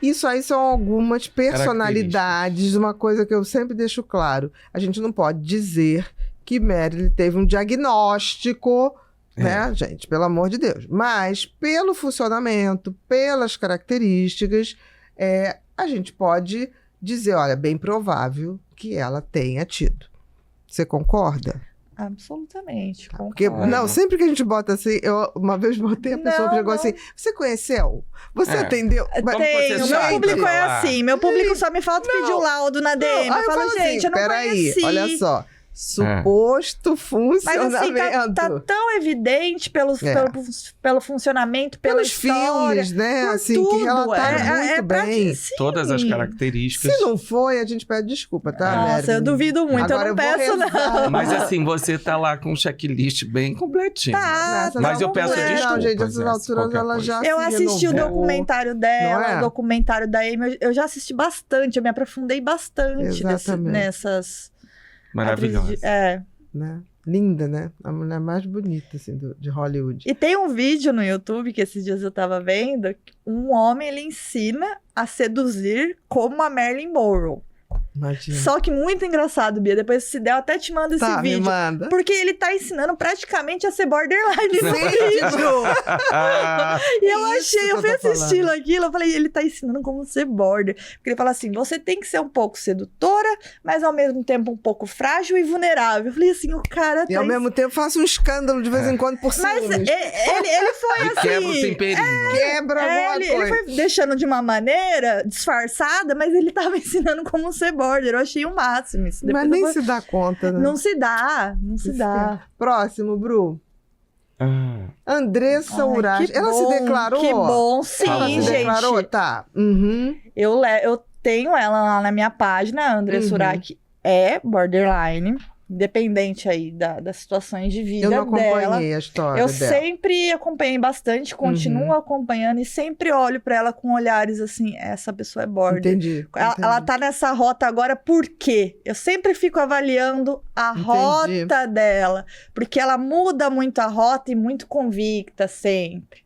Isso aí são algumas personalidades, uma coisa que eu sempre deixo claro. A gente não pode dizer que Marilyn teve um diagnóstico, né, gente? Pelo amor de Deus. Mas, pelo funcionamento, pelas características, a gente pode dizer, olha, bem provável que ela tenha tido. Você concorda? Absolutamente, concordo. Porque, não, sempre que a gente bota assim, eu uma vez botei, a pessoa chegou assim, você conheceu? Você atendeu? Tenho, meu público é assim, meu público só me falta pedir o laudo na DM. Eu falo, gente, eu não conheci. Olha só, suposto funcionamento. Mas assim, tá tão evidente pelo funcionamento, pelos filmes, né? Assim, tudo. Que relataram muito bem. Todas as características. Se não foi, a gente pede desculpa, tá, Nossa, Marilyn? eu duvido muito, agora eu não peço, não. Mas assim, você tá lá com um checklist bem completinho. Tá, mas eu peço desculpas. Não, gente, essas alturas ela já Eu assisti o documentário dela, o documentário da Amy, eu já assisti bastante, eu me aprofundei bastante nessas... Maravilhosa. Né? Linda, né? A mulher mais bonita, assim, de Hollywood. E tem um vídeo no YouTube que esses dias eu tava vendo, um homem, ele ensina a seduzir como a Marilyn Monroe. Imagina. Só que muito engraçado, Bia. Depois, se der, eu até te mando esse vídeo. Me manda. Porque ele tá ensinando praticamente a ser borderline no vídeo. E eu achei, eu fui assistindo aquilo, eu falei, ele tá ensinando como ser border. Porque ele fala assim, você tem que ser um pouco sedutora, mas ao mesmo tempo um pouco frágil e vulnerável. Eu falei assim, o cara E ao mesmo tempo faça um escândalo de vez em quando por cima. Mas ele foi assim... Quebra o temperinho. Quebra alguma coisa. Ele foi deixando de uma maneira disfarçada, mas ele tava ensinando como ser border. Eu achei o máximo isso. Mas nem se dá conta, né? Não se dá. Próximo, Bru. Andressa Urach. Ela se declarou? Que bom, sim, ela se declarou? Tá. Eu tenho ela lá na minha página. A Andressa Urach é borderline. Independente aí das situações de vida dela. Eu não acompanhei a história Eu dela. sempre acompanhei bastante, continuo acompanhando e sempre olho pra ela com olhares assim, essa pessoa é border. Entendi. Ela tá nessa rota agora por quê? Eu sempre fico avaliando a rota dela, porque ela muda muito a rota e muito convicta sempre.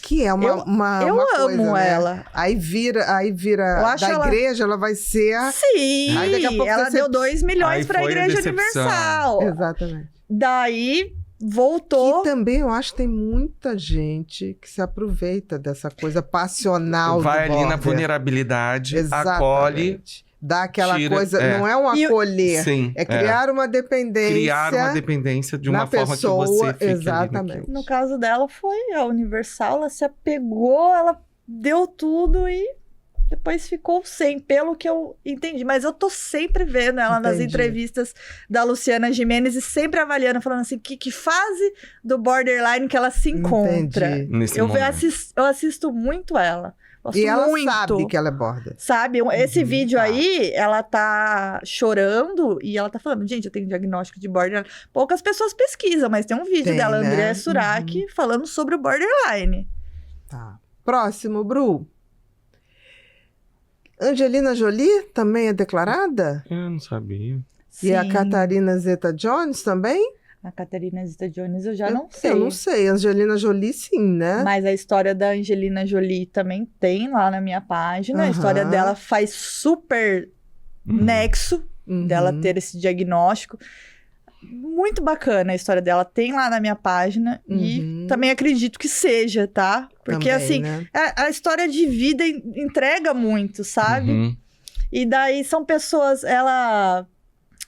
Que é uma eu coisa, amo né? ela. Aí vira da igreja, ela vai ser... Sim, aí daqui a pouco ela deu 2 milhões pra Igreja Universal. Exatamente. Daí, voltou... E também eu acho que tem muita gente que se aproveita dessa coisa passional vai do ali na border. vulnerabilidade, Exatamente. acolhe... Dá aquela tira, coisa, não é um acolher, sim, é criar uma dependência. Criar uma dependência de uma forma pessoa, que você fique exatamente. ali No caso dela foi a Universal, ela se apegou, ela deu tudo e depois ficou sem, pelo que eu entendi. Mas eu tô sempre vendo ela nas entrevistas da Luciana Gimenez e sempre avaliando, falando assim, que fase do borderline que ela se encontra. Eu assisto muito ela. E ela sabe que ela é border. Sabe? Esse vídeo aí, ela tá chorando e ela tá falando, gente, eu tenho diagnóstico de borderline. Poucas pessoas pesquisam, mas tem um vídeo dela, né? Andressa Urach, falando sobre o borderline. Tá. Próximo, Bru. Angelina Jolie também é declarada? Eu não sabia. Sim. E a Catarina Zeta-Jones também? A Catarina Zeta-Jones eu já não sei. Eu não sei. Angelina Jolie sim, né? Mas a história da Angelina Jolie também tem lá na minha página. A história dela faz super nexo dela ter esse diagnóstico. Muito bacana a história dela. Tem lá na minha página. E também acredito que seja, tá? Porque também, assim, né? a história de vida entrega muito, sabe? E daí são pessoas... Ela...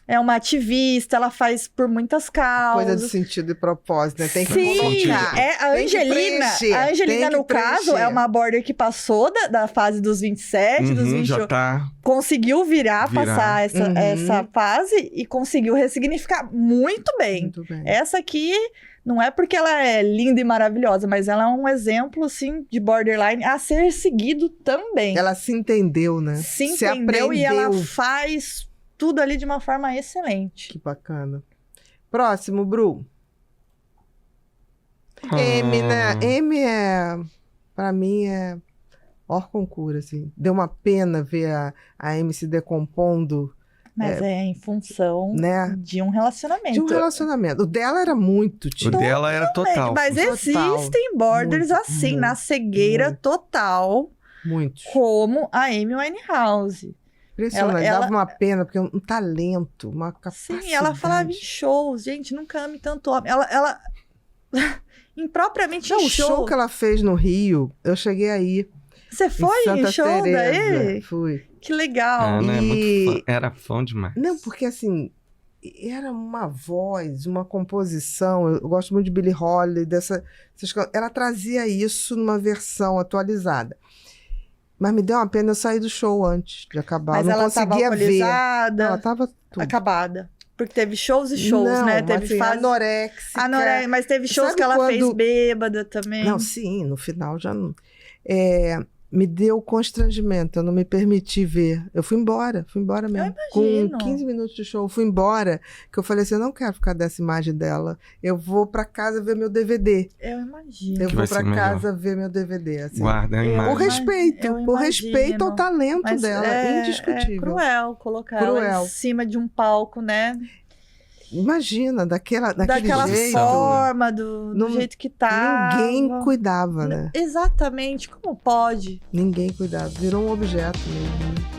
é uma ativista, ela faz por muitas causas. Coisa de sentido e propósito, né? Tem que colocar. A Angelina, no caso, é uma border que passou da fase dos 27, dos 28. Já tá... Conseguiu passar essa fase e conseguiu ressignificar muito bem. Muito bem. Essa aqui não é porque ela é linda e maravilhosa, mas ela é um exemplo, assim, de borderline a ser seguido também. Ela se entendeu, né? Se entendeu aprendeu. E ela faz... tudo ali de uma forma excelente. Que bacana. Próximo, Bru. Amy, né? Amy pra mim, concura, assim. Deu uma pena ver a Amy se decompondo. Mas em função de um relacionamento. De um relacionamento. O dela era muito O dela era total. Mas existem borders assim, na cegueira total. Muitos. como a Amy Winehouse. Impressionante, Ela- dava uma pena, porque um talento, uma capacidade. Sim, ela falava em shows. Gente, nunca ame tanto homem. Ela impropriamente Não, em o show que ela fez no Rio, eu cheguei aí. Você foi em em Santa show Teresa. daí? Fui. Que legal. A Ana é muito E- fã, era fã demais. Não, porque assim, era uma voz, uma composição. Eu gosto muito de Billie Holiday, ela trazia isso numa versão atualizada. Mas me deu uma pena eu sair do show antes de acabar. Mas eu não ela estava conseguia ver. alcoolizada, Ela tava tudo. acabada. Porque teve shows e shows, não, né? mas, Teve assim, fase... anoréxica. Mas teve shows Sabe que ela fez quando- bêbada também. Não, sim, no final já não. Me deu constrangimento, eu não me permiti ver. Eu fui embora mesmo. imagino. Com 15 minutos de show, eu fui embora, que eu falei assim, eu não quero ficar dessa imagem dela. Eu vou pra casa ver meu DVD. Eu imagino. Eu Que vou vai ser pra melhor. casa ver meu DVD. Assim. Guarda a Eu Por imagem. respeito, eu por respeito imagino. ao talento Mas dela, é indiscutível. cruel colocar ela Cruel. em cima de um palco, né? Imagina, daquele Daquela jeito. forma, do Não- jeito que tá. Ninguém cuidava, né? Exatamente. Como pode? Ninguém cuidava. Virou um objeto mesmo. Né?